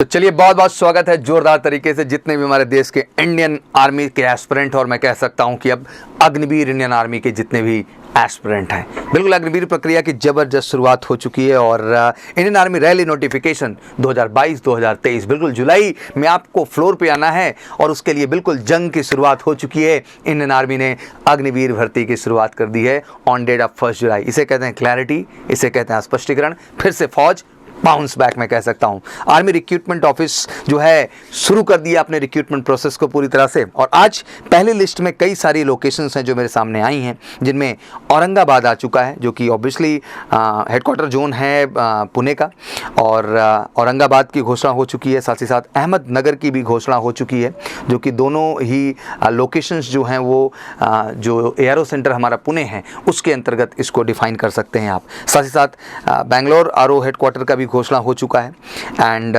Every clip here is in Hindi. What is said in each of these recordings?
तो चलिए, बहुत बहुत स्वागत है जोरदार तरीके से जितने भी हमारे देश के इंडियन आर्मी के एस्पिरेंट, और मैं कह सकता हूं कि अब अग्निवीर इंडियन आर्मी के जितने भी एस्पिरेंट हैं, बिल्कुल अग्निवीर प्रक्रिया की ज़बरदस्त शुरुआत हो चुकी है। और इंडियन आर्मी रैली नोटिफिकेशन 2022-2023 बिल्कुल जुलाई में आपको फ्लोर पे आना है, और उसके लिए बिल्कुल जंग की शुरुआत हो चुकी है। इंडियन आर्मी ने अग्निवीर भर्ती की शुरुआत कर दी है ऑन डेट ऑफ 1 जुलाई। इसे कहते हैं क्लैरिटी, इसे कहते हैं स्पष्टीकरण, फिर से फौज बाउंस बैक मैं कह सकता हूं। आर्मी रिक्रूटमेंट ऑफिस जो है शुरू कर दिया अपने रिक्रूटमेंट प्रोसेस को पूरी तरह से, और आज पहली लिस्ट में कई सारी लोकेशंस हैं जो मेरे सामने आई हैं, जिनमें औरंगाबाद आ चुका है, जो कि ऑब्वियसली हेडक्वार्टर जोन है पुणे का, और औरंगाबाद की घोषणा हो चुकी है। साथ ही साथ अहमदनगर की भी घोषणा हो चुकी है, जो कि दोनों ही लोकेशंस जो हैं वो जो एयरो सेंटर हमारा पुणे है उसके अंतर्गत इसको डिफाइन कर सकते हैं आप। साथ ही साथ बेंगलोर आरओ हेडक्वार्टर का भी घोषणा हो चुका है, एंड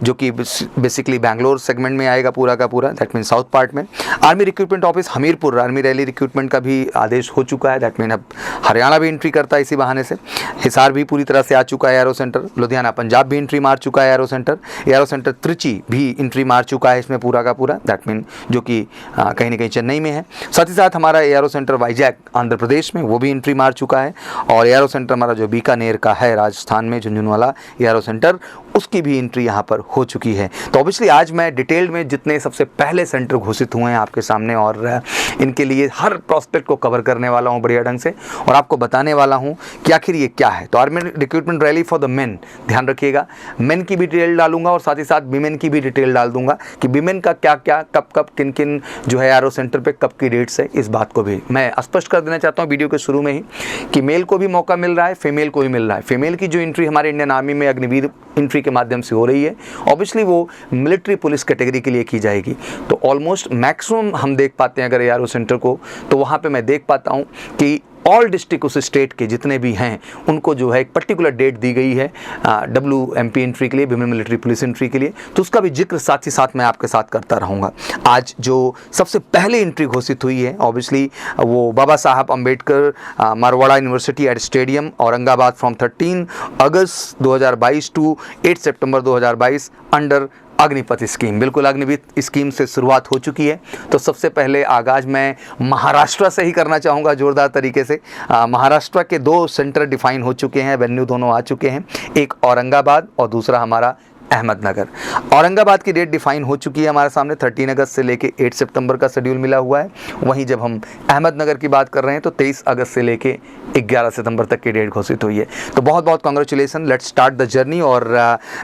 जो कि बेसिकली बैंगलोर सेगमेंट में आएगा पूरा का पूरा, दैट मीन साउथ पार्ट में। Army recruitment office Hamirpur army rally recruitment का भी आदेश हो चुका है, दैट मीन अब हरियाणा भी एंट्री करता है इसी बहाने से। हिसार भी पूरी तरह से आ चुका है एरो सेंटर, लुधियाना पंजाब भी एंट्री मार चुका है एरो सेंटर त्रिची भी एंट्री मार चुका है इसमें पूरा का पूरा, दैट मीन जो कि कहीं ना कहीं चेन्नई में है। साथ ही साथ हमारा एरो सेंटर वाइजैक आंध्र प्रदेश में वो भी एंट्री मार चुका है, और एरो सेंटर हमारा जो बीकानेर का है राजस्थान में झुंझुनवाला एरो सेंटर, उसकी भी एंट्री यहाँ पर हो चुकी है। तो ऑब्वियसली आज मैं डिटेल्ड में जितने सबसे पहले सेंटर घोषित हुए हैं आपके सामने, और इनके लिए हर प्रोस्पेक्ट को कवर करने वाला हूँ बढ़िया ढंग से, और आपको बताने वाला हूँ कि आखिर ये क्या है। तो army recruitment rally for the main, ध्यान रखिएगा, मेन की भी डिटेल डालूंगा और साथ ही साथ वीमेन की भी डिटेल डाल दूंगा कि वीमेन का क्या क्या कब कब किन किन जो है एरो सेंटर पे कब की डेट्स है। इस बात को भी मैं स्पष्ट कर देना चाहता हूँ वीडियो के शुरू में ही कि मेल को भी मौका मिल रहा है, फीमेल को भी मिल रहा है। फीमेल की जो एंट्री हमारे इंडियन आर्मी में अग्निवीर एंट्री के माध्यम से हो रही है, ऑब्वियसली वो मिलिट्री पुलिस कैटेगरी के लिए की जाएगी। तो ऑलमोस्ट मैक्सिमम हम देख पाते हैं अगर एआरओ सेंटर को, तो वहाँ पे मैं देख पाता हूँ कि ऑल डिस्ट्रिक्ट उस स्टेट के जितने भी हैं उनको जो है एक पर्टिकुलर डेट दी गई है WMP एंट्री के लिए, विमेन मिलिट्री पुलिस एंट्री के लिए। तो उसका भी जिक्र साथ ही साथ मैं आपके साथ करता रहूँगा। आज जो सबसे पहले एंट्री घोषित हुई है ऑब्वियसली वो Baba Saheb Ambedkar Marathwada university at stadium Aurangabad from 13 August 2022 to 8 September 2022 under Agnipath scheme. बिल्कुल अग्निपथ स्कीम से शुरुआत हो चुकी है। तो सबसे पहले आगाज मैं महाराष्ट्र से ही करना चाहूँगा जोरदार तरीके से। महाराष्ट्र के 2 सेंटर डिफाइन हो चुके हैं, वेन्यू दोनों आ चुके हैं, एक औरंगाबाद और दूसरा हमारा अहमदनगर। औरंगाबाद की डेट डिफाइन हो चुकी है हमारे सामने, 13 अगस्त से लेके 8 सितंबर का शेड्यूल मिला हुआ है। वहीं जब हम अहमदनगर की बात कर रहे हैं तो 23 अगस्त से लेके 11 सितंबर तक की डेट घोषित हुई है। तो बहुत बहुत congratulation, let's start the journey. और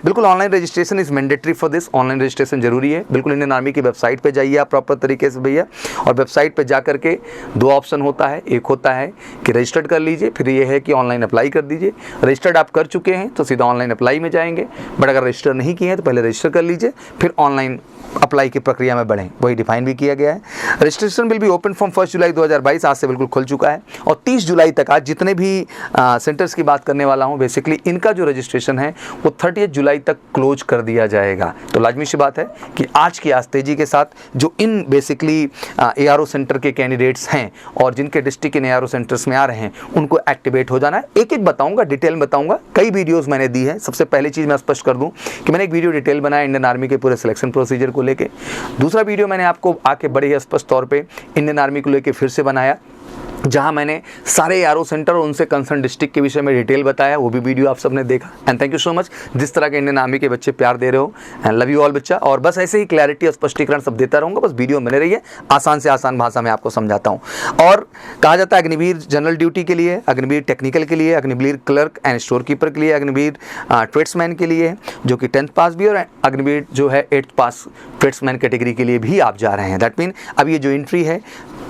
बिल्कुल online registration is mandatory for this, online registration जरूरी है। बिल्कुल इंडियन आर्मी की वेबसाइट पर जाइए आप प्रॉपर तरीके से भैया, और वेबसाइट पर जा करके 2 ऑप्शन होता है, एक होता है कि रजिस्टर्ड कर लीजिए, फिर ये है कि ऑनलाइन अप्लाई कर दीजिए। रजिस्टर्ड आप कर चुके हैं तो सीधा ऑनलाइन अप्लाई में जाएंगे, बट अगर रजिस्टर नहीं किए हैं तो पहले रजिस्टर कर लीजिए, फिर ऑनलाइन अप्लाई की प्रक्रिया में बढ़ें, वही डिफाइन भी किया गया है। Registration will be open from 1 जुलाई 2022, आज से बिल्कुल खुल चुका है, और 30 जुलाई तक आज जितने भी सेंटर्स की बात करने वाला हूं बेसिकली इनका जो रजिस्ट्रेशन है वो 30 जुलाई तक क्लोज कर दिया जाएगा। तो लाजमी सी बात है कि आज की आज तेजी के साथ जो इन बेसिकली एआरओ सेंटर के कैंडिडेट्स हैं और जिनके डिस्ट्रिक्ट इन एआरओ सेंटर्स में आ रहे हैं उनको एक्टिवेट हो जाना है। एक एक बताऊंगा, डिटेल में बताऊंगा, कई वीडियोज़ मैंने दी है। सबसे पहली चीज़ मैं स्पष्ट कर दूँ कि मैंने एक वीडियो डिटेल बनाया इंडियन आर्मी के पूरे सिलेक्शन प्रोसीजर को लेके। दूसरा वीडियो मैंने आपको आके बड़े स्पष्ट तौर पे इंडियन आर्मी को लेके फिर से बनाया, जहां मैंने सारे एआरओ सेंटर और उनसे कंसर्न डिस्ट्रिक्ट के विषय में डिटेल बताया, वो भी वीडियो आप सबने देखा। And thank you so much जिस तरह के इंडियन आर्मी के बच्चे प्यार दे रहे हो, एंड लव यू ऑल बच्चा। और बस ऐसे ही क्लैरिटी और स्पष्टीकरण सब देता रहूँगा, बस वीडियो बने रहिए, आसान से आसान भाषा में आपको समझाता हूँ। और कहा जाता है अग्निवीर जनरल ड्यूटी के लिए, अग्निवीर टेक्निकल के लिए, Agniveer clerk and store keeper के लिए, अग्निवीर ट्रेड्समैन के लिए जो कि 10th पास भी, और अग्निवीर जो है 8th पास ट्रेड्समैन कैटेगरी के लिए भी आप जा रहे हैं। दैट मीन अब ये जो एंट्री है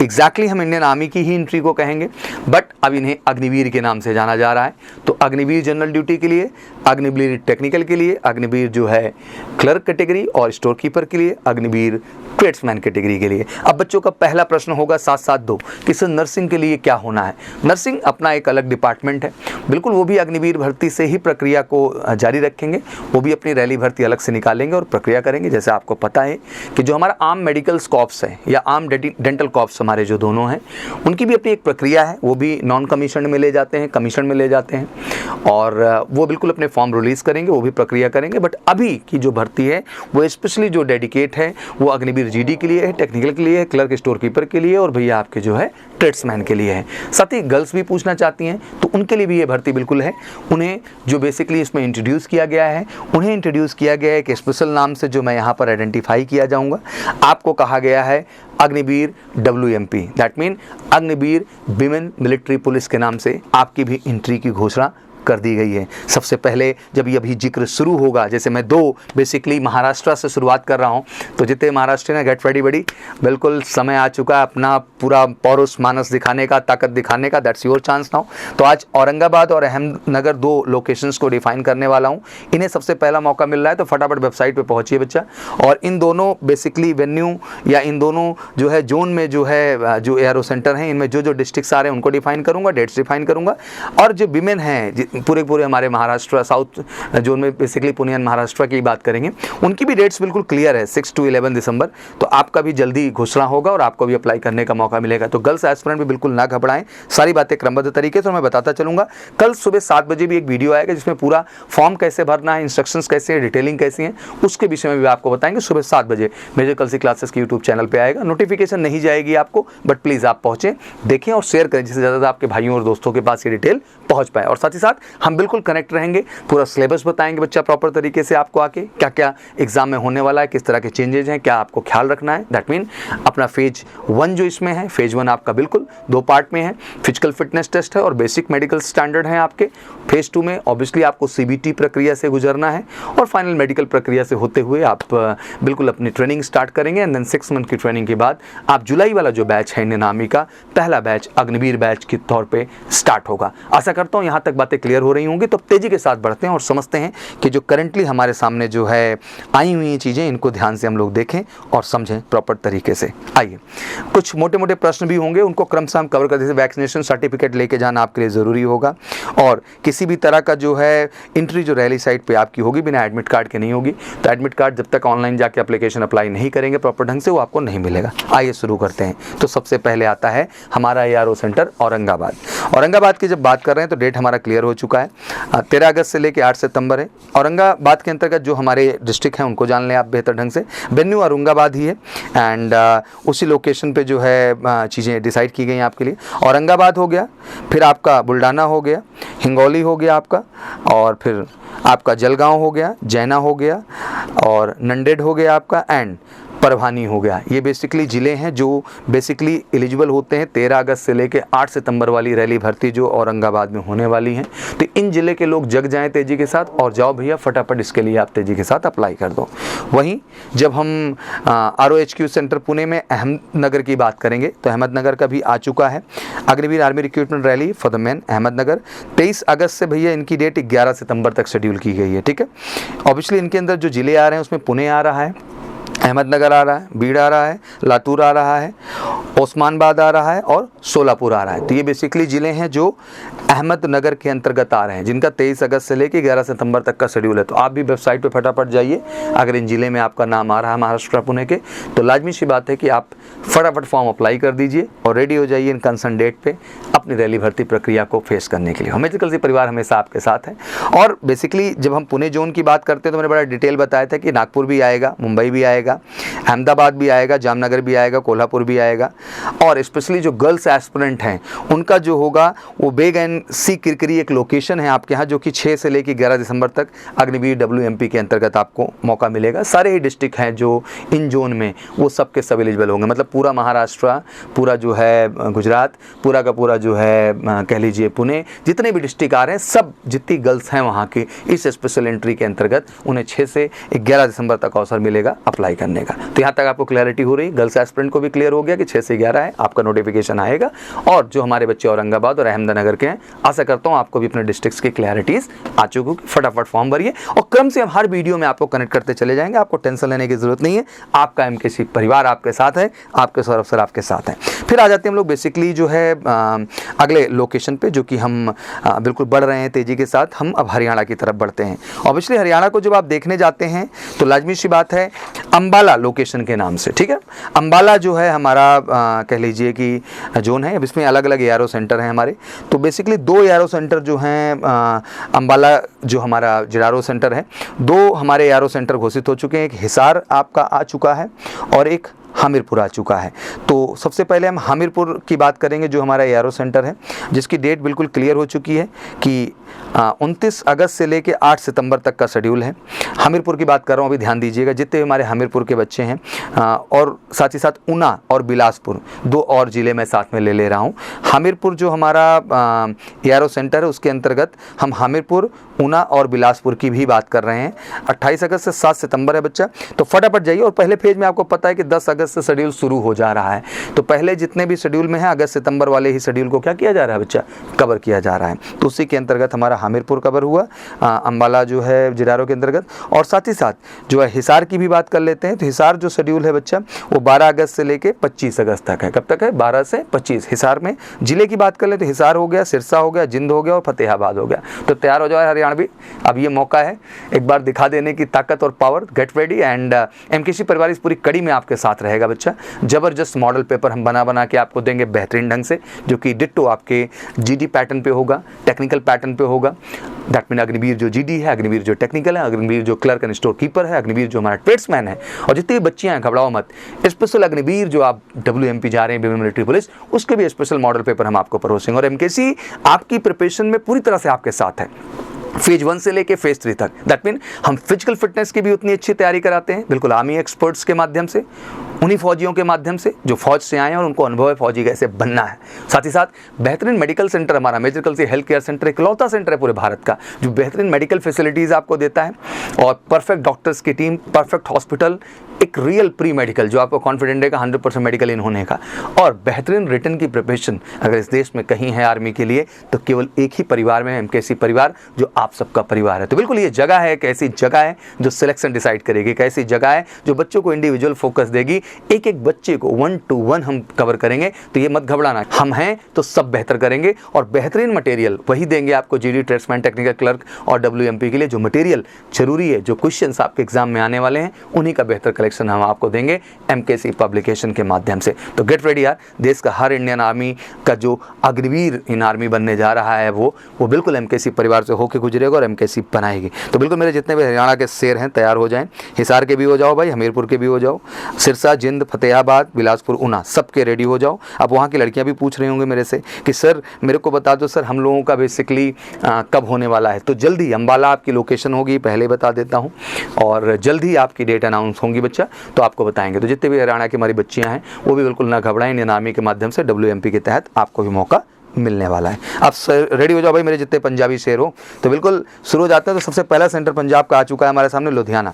एग्जैक्टली हम इंडियन आर्मी की ही एंट्री को कहेंगे, बट अब इन्हें अग्निवीर के नाम से जाना जा रहा है। तो अग्निवीर जनरल ड्यूटी के लिए, अग्निवीर टेक्निकल के लिए, अग्निवीर जो है क्लर्क कैटेगरी और स्टोर कीपर के लिए, अग्निवीर ट्रेड्समैन कैटेगरी के लिए। अब बच्चों का पहला प्रश्न होगा 772 कि सर नर्सिंग के लिए क्या होना है। नर्सिंग अपना एक अलग डिपार्टमेंट है, बिल्कुल वो भी अग्निवीर भर्ती से ही प्रक्रिया को जारी रखेंगे, वो भी अपनी रैली भर्ती अलग से निकालेंगे और प्रक्रिया करेंगे। जैसे आपको पता है कि जो हमारा आर्म मेडिकल कॉर्प्स है या आर्म डेंटल कॉर्प्स हमारे जो दोनों हैं, उनकी भी अपनी एक प्रक्रिया है, वो भी नॉन कमीशन में ले जाते हैं, कमीशन में ले जाते हैं और वो बिल्कुल अपने फॉर्म रिलीज़ करेंगे, वो भी प्रक्रिया करेंगे। बट अभी की जो भर्ती है वो स्पेशली जो डेडिकेट है वो अग्निवीर जीडी के लिए है, टेक्निकल के लिए है, क्लर्क स्टोर कीपर के लिए और भैया आपके जो है ट्रेड्समैन के लिए है। साथ ही गर्ल्स भी पूछना चाहती हैं तो उनके लिए भी ये भर्ती बिल्कुल है। उन्हें जो बेसिकली इसमें इंट्रोड्यूस किया गया है, उन्हें इंट्रोड्यूस किया गया है एक स्पेशल नाम से जो मैं यहाँ पर आइडेंटिफाई किया जाऊँगा। आपको कहा गया है Agniveer WMP, that mean Agniveer women military police के नाम से आपकी भी एंट्री की घोषणा कर दी गई है। सबसे पहले जब ये अभी जिक्र शुरू होगा, जैसे मैं दो बेसिकली महाराष्ट्र से शुरुआत कर रहा हूँ, तो जितने महाराष्ट्र ने गेट रेडी बड़ी, बिल्कुल समय आ चुका है अपना पूरा पौरुष मानस दिखाने का, ताकत दिखाने का। That's your chance now. तो आज औरंगाबाद और अहमदनगर दो लोकेशंस को डिफाइन करने वाला हूँ। इन्हें सबसे पहला मौका मिल रहा है, तो फटाफट वेबसाइट पर पहुँचिए बच्चा, और इन दोनों बेसिकली वेन्यू या इन दोनों जो है जोन में जो है जो एरो सेंटर हैं, इनमें जो जो डिस्ट्रिक्ट्स आ रहे हैं उनको डिफाइन करूँगा, डेट्स डिफाइन करूँगा। और जो विमेन हैं पूरे हमारे महाराष्ट्र साउथ जोन में बेसिकली पुणे एंड महाराष्ट्र की बात करेंगे, उनकी भी डेट्स बिल्कुल क्लियर है 6 to 11 दिसंबर। तो आपका भी जल्दी घोषणा होगा और आपको भी अप्लाई करने का मौका मिलेगा। तो गर्ल्स एस्पिरेंट भी बिल्कुल ना घबराएं, सारी बातें क्रमबद्ध तरीके से मैं बताता चलूंगा। कल सुबह 7 बजे भी एक वीडियो आएगा जिसमें पूरा फॉर्म कैसे भरना है, इंस्ट्रक्शंस कैसे हैं, डिटेलिंग कैसी है, उसके विषय में भी आपको बताएंगे। सुबह 7 बजे मेजर कलसी क्लासेस की यूट्यूब चैनल पर आएगा। नोटिफिकेशन नहीं जाएगी आपको, बट प्लीज़ आप पहुँचें, देखें और शेयर करें जिससे ज़्यादा आपके भाइयों और दोस्तों के पास ये डिटेल पहुँच पाए। और साथ ही साथ हम बिल्कुल कनेक्ट रहेंगे, पूरा सिलेबस बताएंगे बच्चा प्रॉपर तरीके से आपको आके, क्या क्या एग्जाम में होने वाला है, किस तरह के चेंजेस हैं, क्या आपको ख्याल रखना है। दैट मीन अपना फेज 1 जो इसमें है, फेज 1 आपका बिल्कुल 2 पार्ट में है, फिजिकल फिटनेस टेस्ट है और बेसिक मेडिकल स्टैंडर्ड है आपके। फेज 2 में ऑब्वियसली आपको CBT प्रक्रिया से गुजरना है और फाइनल मेडिकल प्रक्रिया से होते हुए आप बिल्कुल अपनी ट्रेनिंग स्टार्ट करेंगे। एंड देन 6 मंथ की ट्रेनिंग के बाद आप जुलाई वाला जो बैच है इंडियन आर्मी का पहला बैच अग्निवीर बैच के तौर पर स्टार्ट होगा। आशा करता हूँ यहाँ तक बातें क्लियर हो रही होंगी। तो तेजी के साथ बढ़ते हैं और समझते हैं कि जो करंटली हमारे सामने जो है आई हुई चीज़ें, इनको ध्यान से हम लोग देखें और समझें प्रॉपर तरीके से। आइए, कुछ मोटे मोटे प्रश्न भी होंगे, उनको क्रमशः हम कवर कर देते। वैक्सीनेशन सर्टिफिकेट लेके जाना आपके लिए ज़रूरी होगा और किसी भी तरह का जो है एंट्री जो रैली साइट पे आपकी होगी बिना एडमिट कार्ड के नहीं होगी। तो एडमिट कार्ड जब तक ऑनलाइन जाके एप्लीकेशन अप्लाई नहीं करेंगे प्रॉपर ढंग से, वो आपको नहीं मिलेगा। आइए शुरू करते हैं। तो सबसे पहले आता है हमारा ARO सेंटर औरंगाबाद। औरंगाबाद की जब बात कर रहे हैं तो डेट हमारा क्लियर हो चुका है, 13 अगस्त से लेकर 8 सितंबर है। औरंगाबाद के अंतर्गत जो हमारे डिस्ट्रिक्ट हैं उनको जान लें आप बेहतर ढंग से। वेन्यू औरंगाबाद ही है एंड उसी लोकेशन पे जो है चीज़ें डिसाइड की गई आपके लिए। औरंगाबाद हो गया, फिर आपका बुल्डाना हो गया, हिंगोली हो गया आपका, और फिर आपका जलगांव हो गया, जैना हो गया और नंदेड़ हो गया आपका, एंड परभानी हो गया। ये बेसिकली ज़िले हैं जो बेसिकली एलिजिबल होते हैं 13 अगस्त से लेकर 8 सितंबर वाली रैली भर्ती जो औरंगाबाद में होने वाली हैं। तो इन ज़िले के लोग जग जाएं तेज़ी के साथ और जाओ भैया फटाफट इसके लिए आप तेज़ी के साथ अप्लाई कर दो। वहीं जब हम ROHQ सेंटर पुणे में अहमदनगर की बात करेंगे तो अहमदनगर का भी आ चुका है Agniveer army recruitment rally for the man Ahmednagar. 23 अगस्त से भैया इनकी डेट 11 सितंबर तक शेड्यूल की गई है। ठीक है, ऑब्वियसली इनके अंदर जो ज़िले आ रहे हैं उसमें पुणे आ रहा है, अहमदनगर आ रहा है, बीड़ आ रहा है, लातूर आ रहा है, ओस्मानाबाद आ रहा है और सोलापुर आ रहा है। तो ये बेसिकली ज़िले हैं जो अहमदनगर के अंतर्गत आ रहे हैं, जिनका 23 अगस्त से लेकर 11 सितंबर तक का शेड्यूल है। तो आप भी वेबसाइट पे फटाफट जाइए, अगर इन ज़िले में आपका नाम आ रहा है महाराष्ट्र पुणे के, तो लाजमी सी बात है कि आप फटाफट फॉर्म अप्लाई कर दीजिए और रेडी हो जाइए इन कंसर्न डेट पे अपनी रैली भर्ती प्रक्रिया को फेस करने के लिए। मेजर कलसी परिवार हमेशा आपके साथ है। और बेसिकली जब हम पुणे जोन की बात करते हैं तो मैंने बड़ा डिटेल बताया था कि नागपुर भी आएगा, मुंबई भी आएगा, अहमदाबाद भी आएगा, जामनगर भी आएगा, कोल्हापुर भी आएगा। और स्पेशली जो गर्ल्स एस्पिरेंट हैं उनका जो होगा वो बेग एंड सी किरकिरी एक लोकेशन है आपके यहाँ, जो कि 6 से लेकर 11 दिसंबर तक अग्निवीर WMP के अंतर्गत आपको मौका मिलेगा। सारे ही डिस्ट्रिक्ट हैं जो इन जोन में, वो सब के सब एलिजिबल होंगे। मतलब पूरा महाराष्ट्र, पूरा जो है गुजरात, पूरा का पूरा जो है कह लीजिए पुणे, जितने भी डिस्ट्रिक्ट आ रहे हैं, सब जितनी गर्ल्स हैं वहाँ की इस स्पेशल एंट्री के अंतर्गत उन्हें 6 से 11 दिसंबर तक अवसर मिलेगा अप्लाई करने का। तो यहाँ तक आपको क्लैरिटी हो रही, गर्ल्स एस्पिरेंट को भी क्लियर हो गया कि 6 से 11 है, आपका नोटिफिकेशन आएगा। और जो हमारे बच्चे औरंगाबाद और अहमदनगर के हैं, आशा करता हूँ आपको भी अपने डिस्ट्रिक्ट्स की क्लैरिटीज आ चुकी होगी। फटाफट फॉर्म भरिए और क्रम से हम हर वीडियो में आपको कनेक्ट करते चले जाएंगे, आपको टेंशन लेने की जरूरत नहीं है। आपका एमकेसी परिवार आपके साथ है, आपके सौरभ सर आपके साथ हैं। फिर आ जाते हैं हम लोग बेसिकली जो है अगले लोकेशन पे, जो कि हम बिल्कुल बढ़ रहे हैं तेजी के साथ। हम अब हरियाणा की तरफ बढ़ते हैं। ऑब्वियसली हरियाणा को जब आप देखने जाते हैं तो लाजमी सी बात है अंबाला लोकेशन के नाम से, ठीक है। अंबाला जो है हमारा कह लीजिए कि जोन है। अब इसमें अलग अलग एआरओ सेंटर हैं हमारे। तो बेसिकली 2 एआरओ सेंटर जो हैं, अंबाला जो हमारा जिरारो सेंटर है, 2 हमारे एआरओ सेंटर घोषित हो चुके हैं। एक हिसार आपका आ चुका है और एक हमीरपुर आ चुका है। तो सबसे पहले हम हमीरपुर की बात करेंगे, जो हमारा एआरओ सेंटर है, जिसकी डेट बिल्कुल क्लियर हो चुकी है कि 29 अगस्त से लेके 8 सितंबर तक का शेड्यूल है। हमीरपुर की बात कर रहा हूँ, अभी ध्यान दीजिएगा। जितने हमारे हमीरपुर के बच्चे हैं और साथ ही साथ ऊना और बिलासपुर 2 और ज़िले में साथ में ले रहा हूँ। हमीरपुर जो हमारा एआरओ सेंटर है, उसके अंतर्गत हम हमीरपुर, ऊना और बिलासपुर की भी बात कर रहे हैं। 28 अगस्त से 7 सितंबर है बच्चा। तो फटाफट जाइए। और पहले फेज में आपको पता है कि 10 अगस्त से शेड्यूल शुरू हो जा रहा है। तो पहले जितने भी शेड्यूल में है, अगस्त सितंबर वाले ही शेड्यूल को क्या किया जा रहा है बच्चा, कवर किया जा रहा है। तो उसी के अंतर्गत हमारा हमीरपुर कवर हुआ, अंबाला जो है जिरारो के अंतर्गत। और साथ ही साथ जो है हिसार की भी बात कर लेते हैं। तो हिसार जो शेड्यूल है बच्चा, वो 12 अगस्त से लेके 25 अगस्त तक है। कब तक है? 12 से 25। हिसार में जिले की बात कर ले तो हिसार हो गया, सिरसा हो गया, जिंद हो गया और फतेहाबाद हो गया। तो तैयार हो जाए हरियाणवी, अब ये मौका है एक बार दिखा देने की ताकत और power. Get ready and MKC परिवार इस पूरी कड़ी में आपके साथ रहेगा बच्चा। जबरदस्त मॉडल पेपर हम बना के आपको देंगे बेहतरीन ढंग से, जो कि डिट्टो आपके जीडी पैटर्न पे होगा, टेक्निकल पैटर्न पे होगा। दैट मीन अग्निवीर जो जीडी है, अग्निवीर जो टेक्निकल है, अग्निवीर जो क्लर्क एंड स्टोर कीपर है, अग्निवीर जो हमारा ट्रेड्समैन है, और जितनी भी बच्चियां हैं घबराओ मत। स्पेशल अग्निवीर जो आप WMP जा रहे हैं, विमेन मिलिट्री पुलिस, उसके भी स्पेशल मॉडल पेपर हम आपको परोसेंगे। और एमकेसी आपकी प्रिपरेशन में पूरी तरह से आपके साथ है, फेज 1 से लेके फेज 3 तक। दैट मीन हम फिजिकल फिटनेस की भी उतनी अच्छी तैयारी कराते हैं, बिल्कुल आर्मी एक्सपर्ट्स के माध्यम से, उन्हीं फौजियों के माध्यम से जो फौज से आए हैं और उनको अनुभव है फौजी कैसे बनना है। साथ ही साथ बेहतरीन मेडिकल सेंटर हमारा, major Kalsi health care centre इकलौता सेंटर है पूरे भारत का जो बेहतरीन मेडिकल फैसिलिटीज़ आपको देता है, और परफेक्ट डॉक्टर्स की टीम, परफेक्ट हॉस्पिटल, एक रियल प्री मेडिकल जो आपको कॉन्फिडेंट देगा 100% मेडिकल इन होने का, और बेहतरीन रिटर्न की प्रिपरेशन। अगर इस देश में कहीं है आर्मी के लिए तो केवल एक ही परिवार में है, एमकेसी परिवार, जो आप सबका परिवार है। तो बिल्कुल ये जगह है, एक ऐसी जगह है जो सिलेक्शन डिसाइड करेगी, एक ऐसी जगह है जो बच्चों को इंडिविजुअल फोकस देगी। एक एक बच्चे को 1 to 1 हम कवर करेंगे। तो ये मत घबराना, हम हैं तो सब बेहतर करेंगे, और बेहतरीन मटेरियल वही देंगे आपको जीडी, ट्रेड्समैन, टेक्निकल क्लर्क और WMP के लिए। जो मटेरियल जरूरी है, जो क्वेश्चंस आपके एग्जाम में आने वाले हैं, उन्हीं का बेहतर कलेक्शन हम आपको देंगे एमकेसी पब्लिकेशन के माध्यम से। तो गेट रेडी यार, देश का हर इंडियन आर्मी का जो अग्निवीर इन आर्मी बनने जा रहा है वो बिल्कुल एमकेसी परिवार से होकर गुजरेगा और एमकेसी बनाएगी। तो बिल्कुल मेरे जितने भी हरियाणा के शेर हैं तैयार हो जाएं। हिसार के भी हो जाओ भाई, हमीरपुर के भी हो जाओ, सिरसा, जिंद, फतेहाबाद, बिलासपुर, ऊना, सबके रेडी हो जाओ। अब वहाँ की लड़कियाँ भी पूछ रही होंगी मेरे से कि सर मेरे को बता दो सर हम लोगों का बेसिकली कब होने वाला है। तो जल्दी अंबाला आपकी लोकेशन होगी, पहले बता देता हूँ, और जल्दी आपकी डेट अनाउंस होंगी बच्चा, तो आपको बताएंगे। तो जितने भी हरियाणा की हमारी बच्चियाँ हैं वो भी बिल्कुल ना घबराएं, इंडियन आर्मी के माध्यम से WMP के तहत आपको भी मौका मिलने वाला है। आप रेडी हो जाओ भाई मेरे जितने पंजाबी शेर हो। तो बिल्कुल शुरू हो जाते हैं। तो सबसे पहला सेंटर पंजाब का आ चुका है हमारे सामने, लुधियाना।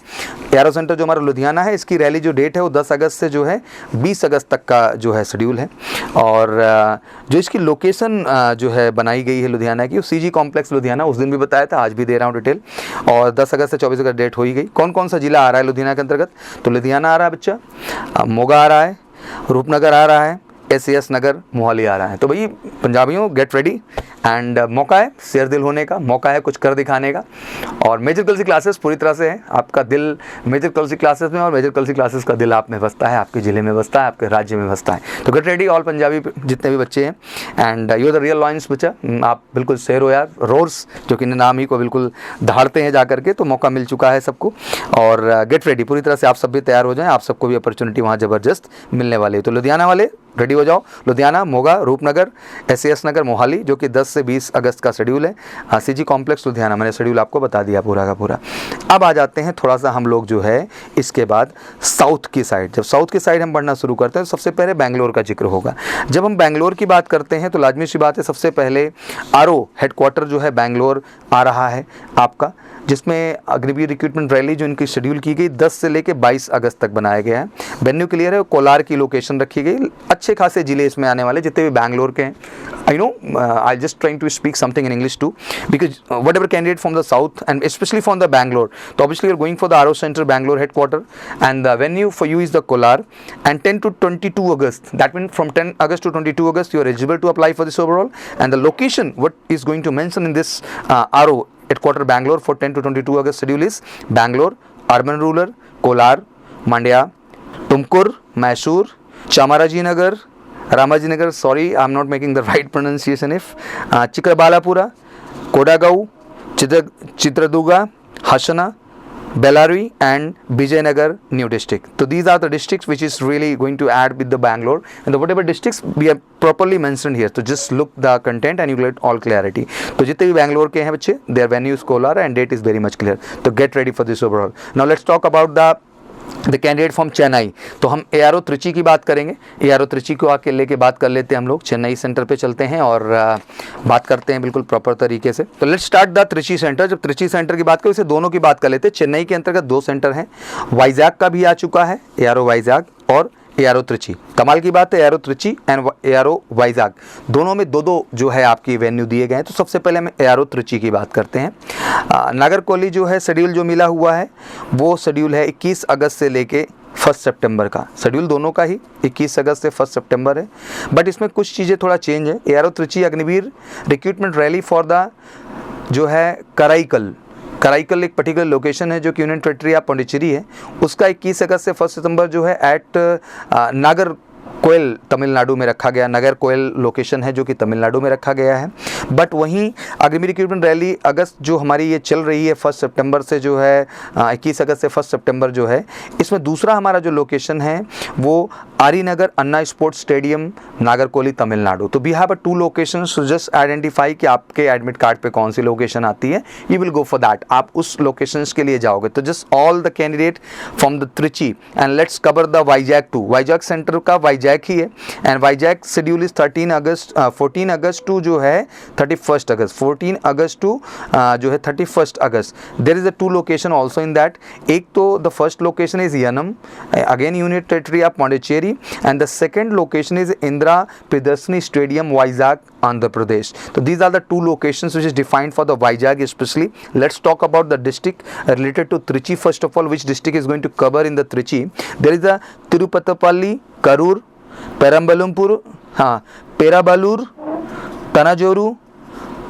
एरो सेंटर जो हमारा लुधियाना है, इसकी रैली जो डेट है वो 10 अगस्त से जो है 20 अगस्त तक का जो है शेड्यूल है। और जो इसकी लोकेशन जो है बनाई गई है लुधियाना की, CG कॉम्प्लेक्स लुधियाना, उस दिन भी बताया था, आज भी दे रहा हूँ डिटेल। और 10 अगस्त से 24 अगस्त डेट हो ही गई। कौन कौन सा जिला आ रहा है लुधियाना के अंतर्गत? तो लुधियाना आ रहा है बच्चा, मोगा आ रहा है, रूपनगर आ रहा है, SAS नगर, मोहाली आ रहा है। तो भाई पंजाबियों गेट रेडी एंड मौका है शेर दिल होने का, मौका है कुछ कर दिखाने का। और मेजर कल्सी क्लासेस पूरी तरह से है, आपका दिल मेजर कल्सी क्लासेस में, और मेजर कल्सी क्लासेस का दिल आप में बसता है, आपके ज़िले में बसता है, आपके राज्य में बसता है। तो गेट रेडी ऑल पंजाबी जितने भी बच्चे हैं, and you the real lions बच्चा, आप बिल्कुल शेर हो यार, रोर्स जो कि नाम ही को बिल्कुल दहाड़ते हैं जा करके। तो मौका मिल चुका है सबको, और गेट रेडी पूरी तरह से आप सब भी तैयार हो जाएं, आप सबको भी अपॉर्चुनिटी वहाँ ज़बरदस्त मिलने वाली है। तो लुधियाना वाले रेडी हो जाओ, लुधियाना, मोगा, रूपनगर, SAS नगर, मोहाली, जो कि 10 से 20 अगस्त का शेड्यूल है। CG कॉम्प्लेक्स लुधियाना, मैंने शेड्यूल आपको बता दिया पूरा का पूरा। अब आ जाते हैं थोड़ा सा हम लोग जो है इसके बाद साउथ की साइड। जब साउथ की साइड हम बढ़ना शुरू करते हैं तो सबसे पहले बेंगलोर का जिक्र होगा। जब हम बेंगलोर की बात करते हैं तो लाजमी सी बात है, सबसे पहले RO हेडक्वार्टर जो है बेंगलोर आ रहा है आपका। जिसमें अग्निवीर रिक्रूटमेंट रैली जो इनकी शेड्यूल की गई 10 से लेकर 22 अगस्त तक बनाया गया है। वेन्यू क्लियर है, कोलार की लोकेशन रखी गई। अच्छे खासे जिले इसमें आने वाले, जितने भी बैंगलोर के हैं। I know I just trying to speak something in English to, because whatever candidate from the south and specially from the Bangalore, तो obviously you are going for the RO center Bangalore headquarter, and the venue for you is the Kolar, and 10 to 22 August, that means from 10 August to 22 August you are eligible to apply for this overall. And the location what is going to mention in this RO headquarter Bangalore for 10 to 22 August schedule is Bangalore, urban rural, Kolar, Mandya, Tumkur, Mysore, Chamarajinagar, Ramajinagar, sorry I'm not making the right pronunciation, if Chikkabalapura, Kodagaon, Chitradurga, Hasana, Bellary and Vijayanagar new district. So these are the districts which is really going to add with the Bangalore, and the whatever districts we have properly mentioned here. So just look the content and you will get all clarity. तो जितने भी बैंगलोर के हैं बच्चे, their venue is Kolar and date is very much clear. So get ready for this overall. Now let's talk about the candidate from Chennai. तो हम एआरओ त्रिची की बात करेंगे। एआरओ त्रिची को आके लेके बात कर लेते हैं हम लोग। चेन्नई सेंटर पे चलते हैं और बात करते हैं बिल्कुल प्रॉपर तरीके से। तो let's start the Trichy centre. जब त्रिची सेंटर की बात करें, इसे दोनों की बात कर लेते हैं। चेन्नई के अंतर्गत 2 सेंटर हैं, वाइजैक का भी आ चुका है, एआरओ वाइजैक और एआरओ त्रिची। कमाल की बात है, ARO Trichy and ARO Vizag दोनों में 2-2 जो है आपकी वेन्यू दिए गए हैं। तो सबसे पहले हम एआरओ त्रिची की बात करते हैं। नागरकोइली जो है शेड्यूल जो मिला हुआ है वो शेड्यूल है 21 अगस्त से लेके 1 सितंबर का। शेड्यूल दोनों का ही 21 अगस्त से 1 सितंबर है, बट इसमें कुछ चीज़ें थोड़ा चेंज है। ARO Trichy Agniveer recruitment rally for the जो है कराईकल एक पर्टिकुलर लोकेशन है जो कि यूनियन टेरिटरी ऑफ पौंडीचेरी है, उसका 21 अगस्त से 1 सितंबर जो है एट नागरकोइल तमिलनाडु में रखा गया। नागरकोइल लोकेशन है जो कि तमिलनाडु में रखा गया है। बट वहीं अग्निवीर रिक्रूटमेंट रैली अगस्त जो हमारी ये चल रही है 1 सितंबर से जो है 21 अगस्त से 1 सितंबर जो है, इसमें दूसरा हमारा जो लोकेशन है वो आरीनगर अन्ना स्पोर्ट्स स्टेडियम नागरकोइली तमिलनाडु। तो we have 2 locations, just identify कि आपके एडमिट कार्ड पे कौन सी लोकेशन आती है, you will go for that, आप उस लोकेशंस के लिए जाओगे। तो just all the candidate from the Trichy and let's cover the Vizag too. Vizag centre का वाइजैक ही है एंड वाइजैक शेड्यूल इज 14 अगस्त टू जो है 31 अगस्त, 14 अगस्त टू जो है 31 अगस्त। There is a 2 location also in that. एक तो the first location is Yanam, again union territory of Pondicherry, and the second location is Indira Priyadarshini Stadium, Vizag, Andhra Pradesh. So these are the 2 locations which is defined for the Vizag especially. Let's talk about the district related to Trichy first of all. Which district is going to cover in the Trichy? There is the Tirupatapalli, Karur, Perambalur, Perabalur, Tanajoru,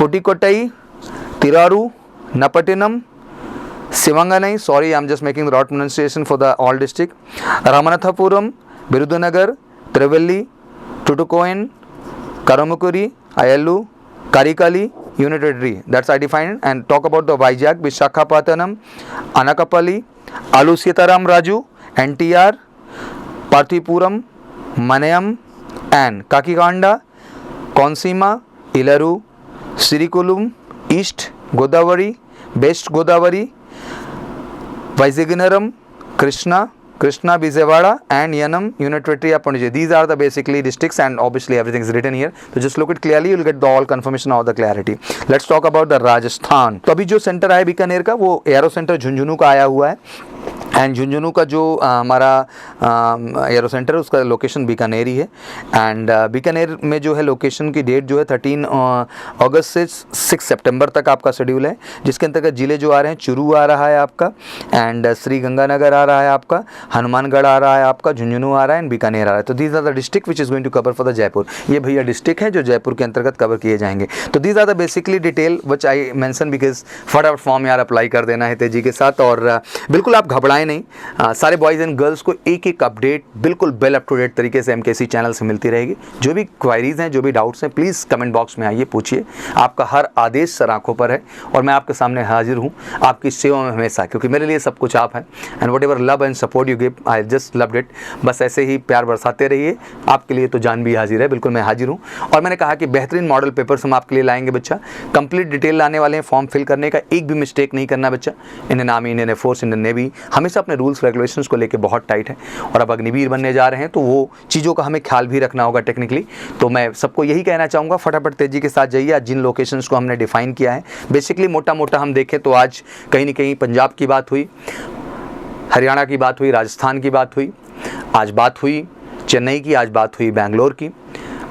Putikottai, Tiraru, Napatinam, Sivanganai, sorry I'm just making the right pronunciation for the all district, Ramanathapuram, Virudhunagar, Trivali, Tutukoin, Karamukuri, Ayallu, Karikali, Unit Territory. That's I defined. And talk about the Vizag, Visakhapatnam, Anakapalli, Alu Sitaram Raju, NTR, Parthipuram, Manayam and Kakiganda, Konsima, Ilaru, Sirikulum, East Godavari, West Godavari, Vizaganaram, Krishna, Vijayawada and Yanam, Unit Territory of Pondicherry. These are the basically districts and obviously everything is written here. So just look it clearly, you will get the all confirmation of the clarity. Let's talk about the Rajasthan. तो अभी जो सेंटर आया बीकानेर का वो एरो सेंटर झुंझुनू का आया हुआ है एंड झुंझुनू का जो हमारा एरो सेंटर है उसका लोकेशन बीकानेर ही है। एंड बीकानेर में जो है लोकेशन की डेट जो है 13 अगस्त से 6 सितंबर तक आपका शेड्यूल है, जिसके अंतर्गत जिले जो आ रहे हैं चुरू आ रहा है आपका, एंड श्री गंगानगर आ रहा है आपका, हनुमानगढ़ आ रहा है आपका, झुंझुनू आ रहा है एंड बीकानेर आ रहा है। तो these are the district which is going to cover for the Jaipur. ये भैया डिस्ट्रिक्ट है जो जयपुर के अंतर्गत कवर किए जाएंगे। तो these are the basically detail which I mention because फटाफट फॉर्म यार अप्लाई कर देना है तेजी के साथ। और बिल्कुल आप घबराएं नहीं, सारे बॉयज़ एंड गर्ल्स को एक एक अपडेट बिल्कुल वेल अप टू डेट तरीके से एमकेसी चैनल से मिलती रहेगी। जो भी क्वायरीज़ हैं, जो भी डाउट्स हैं, प्लीज़ कमेंट बॉक्स में आइए, पूछिए। आपका हर आदेश सर आंखों पर है और मैं आपके सामने हाजिर हूँ आपकी सेवा में हमेशा, क्योंकि मेरे लिए सब कुछ आप हैं। And what ever love and support you give, I just loved it. बस ऐसे ही प्यार बरसाते रहिए, आपके लिए तो जान भी हाजिर है, बिल्कुल मैं हाजिर हूँ। और मैंने कहा कि बेहतरीन मॉडल पेपर्स हम आपके लिए लाएंगे बच्चा, कंप्लीट डिटेल लाने वाले हैं। फॉर्म फिल करने का एक भी मिस्टेक नहीं करना बच्चा। Indian army, Indian air force, Indian navy, हमेशा हमेशा अपने रूल्स रेगुलेशंस को लेके बहुत टाइट है, और अब अग्निवीर बनने जा रहे हैं तो वो चीज़ों का हमें ख्याल भी रखना होगा टेक्निकली। तो मैं सबको यही कहना चाहूँगा, फटाफट तेज़ी के साथ जाइए। आज जिन लोकेशंस को हमने डिफ़ाइन किया है, बेसिकली मोटा मोटा हम देखें तो आज कहीं ना कहीं पंजाब की बात हुई, हरियाणा की बात हुई, राजस्थान की बात हुई, आज बात हुई चेन्नई की, आज बात हुई बेंगलोर की।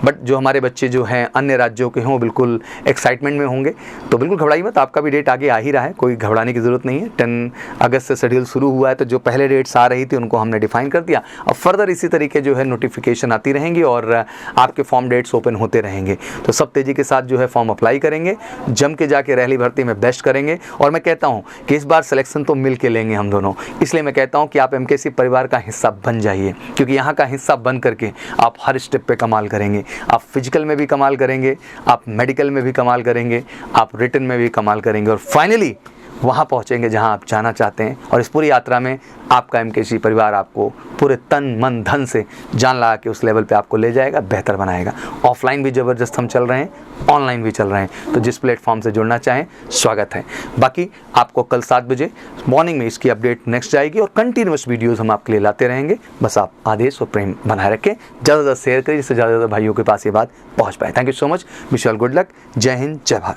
बट जो हमारे बच्चे जो हैं अन्य राज्यों के हों, बिल्कुल एक्साइटमेंट में होंगे, तो बिल्कुल घबराइए मत, आपका भी डेट आगे आ ही रहा है, कोई घबराने की ज़रूरत नहीं है। 10 अगस्त से शेड्यूल शुरू हुआ है, तो जो पहले डेट्स आ रही थी उनको हमने डिफाइन कर दिया। अब फर्दर इसी तरीके जो है नोटिफिकेशन आती रहेंगी और आपके फॉर्म डेट्स ओपन होते रहेंगे। तो सब तेज़ी के साथ जो है फॉर्म अप्लाई करेंगे, जम के जाके रैली भर्ती में बेस्ट करेंगे। और मैं कहता हूँ कि इस बार सिलेक्शन तो मिल के लेंगे हम दोनों, इसलिए मैं कहता हूँ कि आप एमकेसी परिवार का हिस्सा बन जाइए, क्योंकि यहाँ का हिस्सा बन करके आप हर स्टेप पे कमाल करेंगे। आप फिजिकल में भी कमाल करेंगे, आप मेडिकल में भी कमाल करेंगे, आप रिटन में भी कमाल करेंगे, और फाइनली वहाँ पहुँचेंगे जहाँ आप जाना चाहते हैं। और इस पूरी यात्रा में आपका एमकेसी परिवार आपको पूरे तन मन धन से जान लगा के उस लेवल पे आपको ले जाएगा, बेहतर बनाएगा। ऑफलाइन भी ज़बरदस्त हम चल रहे हैं, ऑनलाइन भी चल रहे हैं, तो जिस प्लेटफॉर्म से जुड़ना चाहें स्वागत है। बाकी आपको कल 7 बजे मॉर्निंग में इसकी अपडेट नेक्स्ट जाएगी, और कंटिन्यूस वीडियोज़ हम आपके लिए लाते रहेंगे। बस आप आदेश और प्रेम बनाए रखें, ज़्यादा से ज़्यादा शेयर करें, जिससे ज़्यादा भाइयों के पास ये बात पहुँच पाए। Thank you so much, wish you all good luck. जय हिंद, जय भारत।